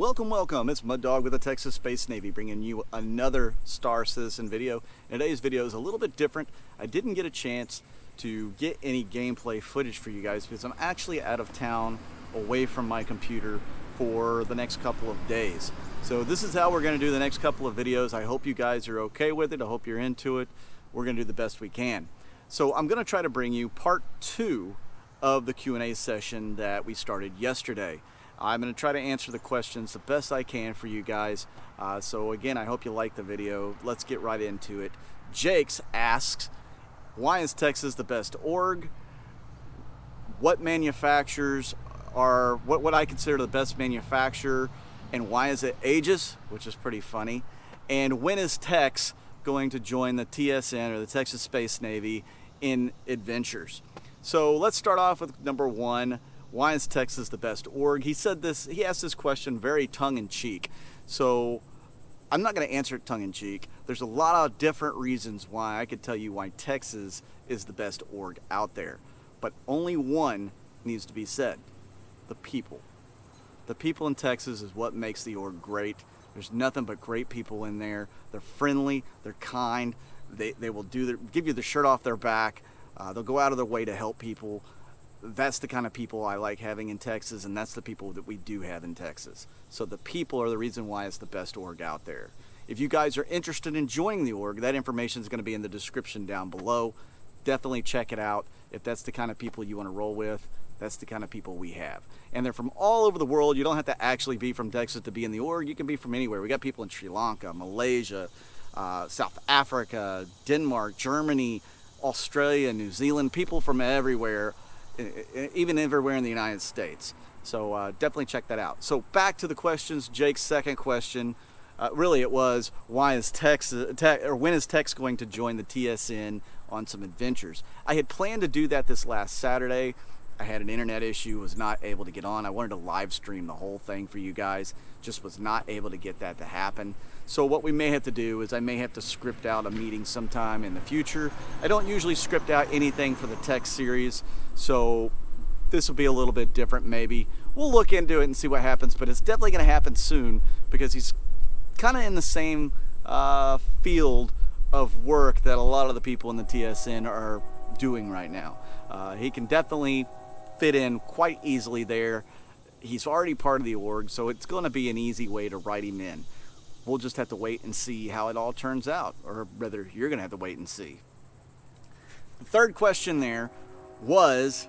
Welcome. It's Mud Dog with the Texas Space Navy bringing you another Star Citizen video. And today's video is a little bit different. I didn't get a chance to get any gameplay footage for you guys because I'm actually out of town away from my computer for the next couple of days. So this is how we're going to do the next couple of videos. I hope you guys are okay with it. I hope you're into it. We're going to do the best we can. So I'm going to try to bring you part 2 of the Q&A session that we started yesterday. I'm going to try to answer the questions the best I can for you guys. So again, I hope you like the video. Let's get right into it. Jakes asks, why is Texas the best org? What manufacturers are, what I consider the best manufacturer, and why is it Aegis, which is pretty funny. And when is Tex going to join the TSN, or the Texas Space Navy, in adventures? So let's start off with number 1. Why is Texas the best org? He asked this question very tongue-in-cheek. So I'm not going to answer it tongue-in-cheek. There's a lot of different reasons why I could tell you why Texas is the best org out there. But only one needs to be said: the people. The people in Texas is what makes the org great. There's nothing but great people in there. They're friendly, they're kind, they will give you the shirt off their back. They'll go out of their way to help people. That's the kind of people I like having in Texas, and that's the people that we do have in Texas. So the people are the reason why it's the best org out there. If you guys are interested in joining the org, that information is going to be in the description down below. Definitely check it out. If that's the kind of people you want to roll with, that's the kind of people we have. And they're from all over the world. You don't have to actually be from Texas to be in the org. You can be from anywhere. We got people in Sri Lanka, Malaysia, South Africa, Denmark, Germany, Australia, New Zealand, people from everywhere, even everywhere in the United States. So definitely check that out. So back to the questions. Jake's second question, really it was, when is Tex going to join the TSN on some adventures? I had planned to do that this last Saturday. I had an internet issue, was not able to get on. I wanted to live stream the whole thing for you guys, just was not able to get that to happen. So what we may have to do is I may have to script out a meeting sometime in the future. I don't usually script out anything for the tech series, so this will be a little bit different maybe. We'll look into it and see what happens, but it's definitely going to happen soon because he's kind of in the same field of work that a lot of the people in the TSN are doing right now. He can definitely fit in quite easily there. He's already part of the org, so it's going to be an easy way to write him in. We'll just have to wait and see how it all turns out, or rather, you're going to have to wait and see. The third question there was,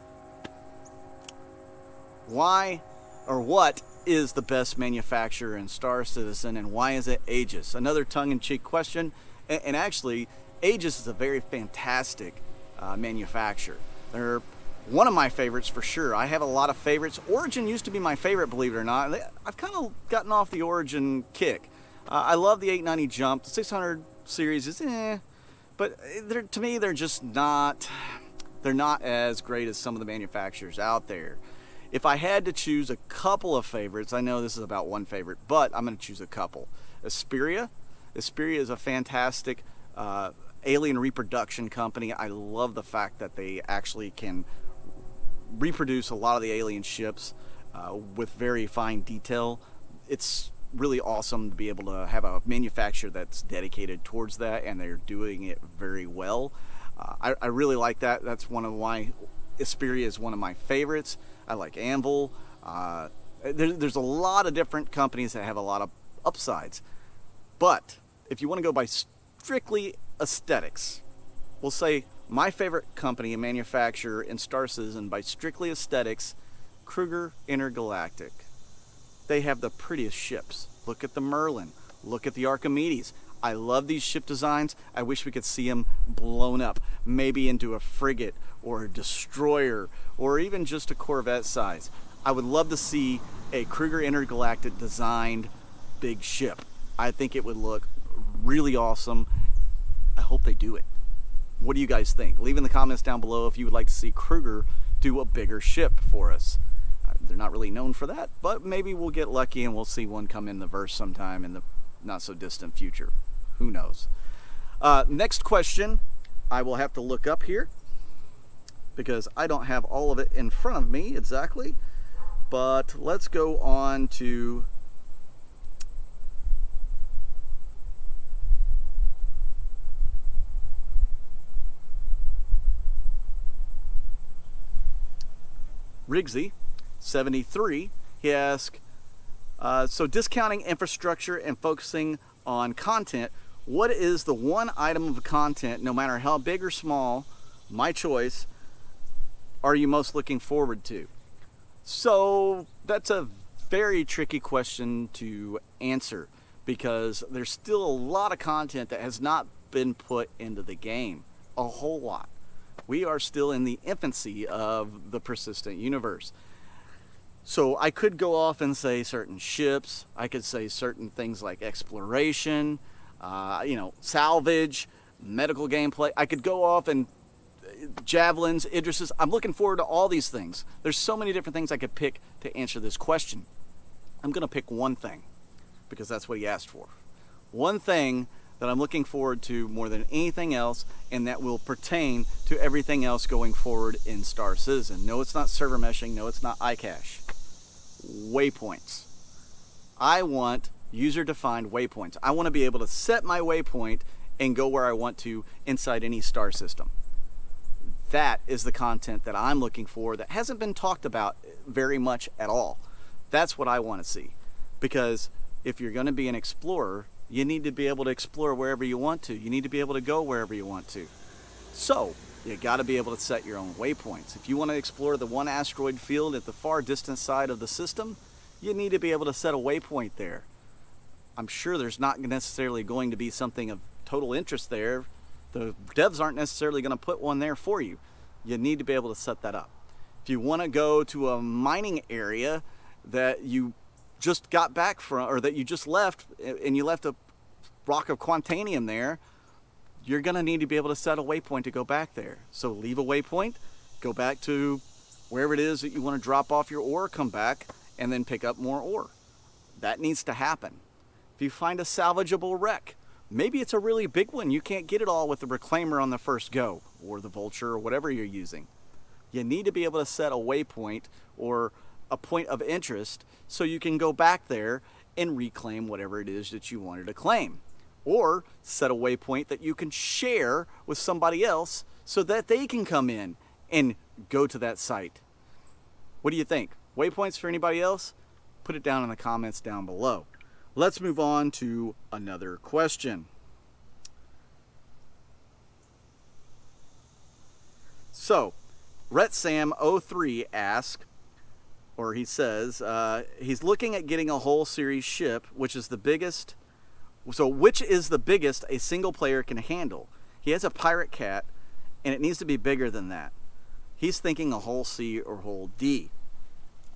why or what is the best manufacturer in Star Citizen, and why is it Aegis? Another tongue-in-cheek question, and actually, Aegis is a very fantastic manufacturer. They're one of my favorites for sure. I have a lot of favorites. Origin used to be my favorite, believe it or not. I've kind of gotten off the Origin kick. I love the 890 jump. The 600 series is but to me they're just not, they're not as great as some of the manufacturers out there. If I had to choose a couple of favorites, I know this is about one favorite, but I'm going to choose a couple. Asperia is a fantastic alien reproduction company. I love the fact that they actually can reproduce a lot of the alien ships with very fine detail. It's really awesome to be able to have a manufacturer that's dedicated towards that, and they're doing it very well. I really like that. That's one of why Asperia is one of my favorites. I like Anvil. There's a lot of different companies that have a lot of upsides, but if you want to go by strictly aesthetics, we'll say my favorite company and manufacturer in Star Citizen by strictly aesthetics, Kruger Intergalactic. They have the prettiest ships. Look at the Merlin. Look at the Archimedes. I love these ship designs. I wish we could see them blown up, maybe into a frigate or a destroyer or even just a Corvette size. I would love to see a Kruger Intergalactic designed big ship. I think it would look really awesome. I hope they do it. What do you guys think? Leave in the comments down below if you would like to see Kruger do a bigger ship for us. They're not really known for that, but maybe we'll get lucky and we'll see one come in the verse sometime in the not so distant future. Who knows? Next question, I will have to look up here because I don't have all of it in front of me exactly. But let's go on to Rigsy 73, he asks, so discounting infrastructure and focusing on content, what is the one item of content, no matter how big or small, my choice, are you most looking forward to? So that's a very tricky question to answer, because there's still a lot of content that has not been put into the game. A whole lot. We are still in the infancy of the persistent universe. So I could go off and say certain ships. I could say certain things like exploration, salvage, medical gameplay. I could go off and javelins, Idrises. I'm looking forward to all these things. There's so many different things I could pick to answer this question. I'm going to pick one thing, because that's what he asked for. One thing that I'm looking forward to more than anything else, and that will pertain to everything else going forward in Star Citizen. No, it's not server meshing. No, it's not iCache. Waypoints. I want user-defined waypoints. I want to be able to set my waypoint and go where I want to inside any star system. That is the content that I'm looking for that hasn't been talked about very much at all. That's what I want to see. Because if you're going to be an explorer, you need to be able to explore wherever you want to. You need to be able to go wherever you want to. So, you got to be able to set your own waypoints. If you want to explore the one asteroid field at the far distant side of the system, you need to be able to set a waypoint there. I'm sure there's not necessarily going to be something of total interest there. The devs aren't necessarily going to put one there for you. You need to be able to set that up. If you want to go to a mining area that you just got back from, or that you just left, and you left a rock of Quantanium there, you're going to need to be able to set a waypoint to go back there. So leave a waypoint, go back to wherever it is that you want to drop off your ore, come back, and then pick up more ore. That needs to happen. If you find a salvageable wreck, maybe it's a really big one. You can't get it all with the reclaimer on the first go, or the vulture, or whatever you're using. You need to be able to set a waypoint or a point of interest so you can go back there and reclaim whatever it is that you wanted to claim. Or set a waypoint that you can share with somebody else so that they can come in and go to that site. What do you think? Waypoints for anybody else? Put it down in the comments down below. Let's move on to another question. So, RetSam03 asks, or he says, he's looking at getting a whole series ship, which is the biggest. So which is the biggest a single player can handle? He has a pirate cat, and it needs to be bigger than that. He's thinking a whole C or whole D.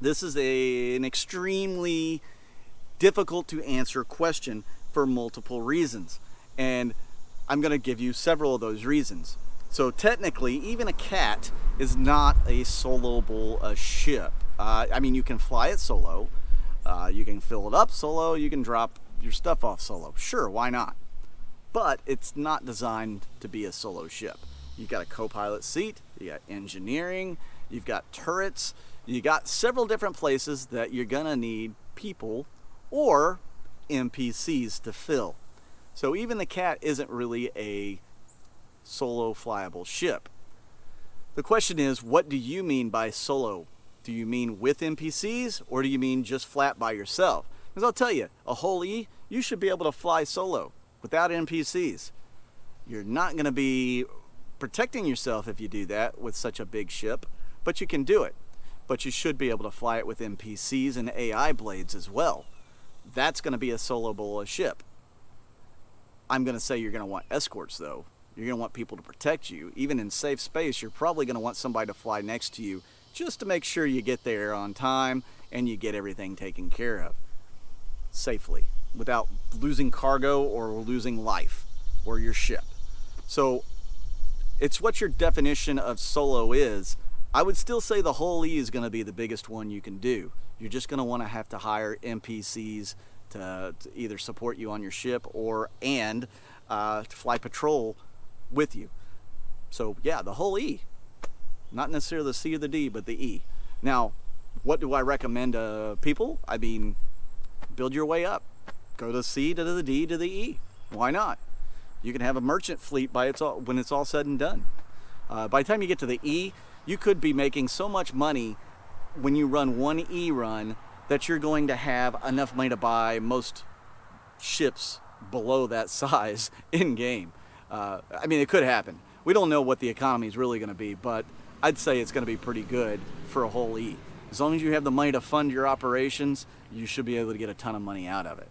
This is an extremely difficult to answer question for multiple reasons. And I'm going to give you several of those reasons. So technically, even a cat is not a soloable ship. I mean, you can fly it solo. You can fill it up solo. You can drop your stuff off solo. Sure, why not? But it's not designed to be a solo ship. You've got a co-pilot seat, you got engineering, you've got turrets, you got several different places that you're gonna need people or NPCs to fill. So even the cat isn't really a solo flyable ship. The question is, what do you mean by solo? Do you mean with NPCs, or do you mean just flat by yourself? Because I'll tell you, a whole E, you should be able to fly solo without NPCs. You're not going to be protecting yourself if you do that with such a big ship, but you can do it. But you should be able to fly it with NPCs and AI blades as well. That's going to be a soloable ship. I'm going to say you're going to want escorts, though. You're going to want people to protect you. Even in safe space, you're probably going to want somebody to fly next to you just to make sure you get there on time and you get everything taken care of safely without losing cargo or losing life or your ship. So it's what your definition of solo is. I would still say the whole E is going to be the biggest one you can do. You're just going to want to have to hire NPCs to either support you on your ship or to fly patrol with you. So yeah, the whole E. Not necessarily the C or the D, but the E. Now, what do I recommend to people? I mean, build your way up. Go to C to the D to the E. Why not? You can have a merchant fleet when it's all said and done. By the time you get to the E, you could be making so much money when you run one E run that you're going to have enough money to buy most ships below that size in game. I mean, it could happen. We don't know what the economy is really going to be, but I'd say it's going to be pretty good for a whole E. As long as you have the money to fund your operations, you should be able to get a ton of money out of it.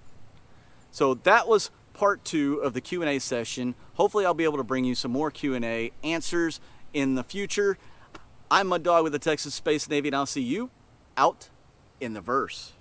So that was part 2 of the Q&A session. Hopefully I'll be able to bring you some more Q&A answers in the future. I'm Mud Dog with the Texas Space Navy, and I'll see you out in the verse.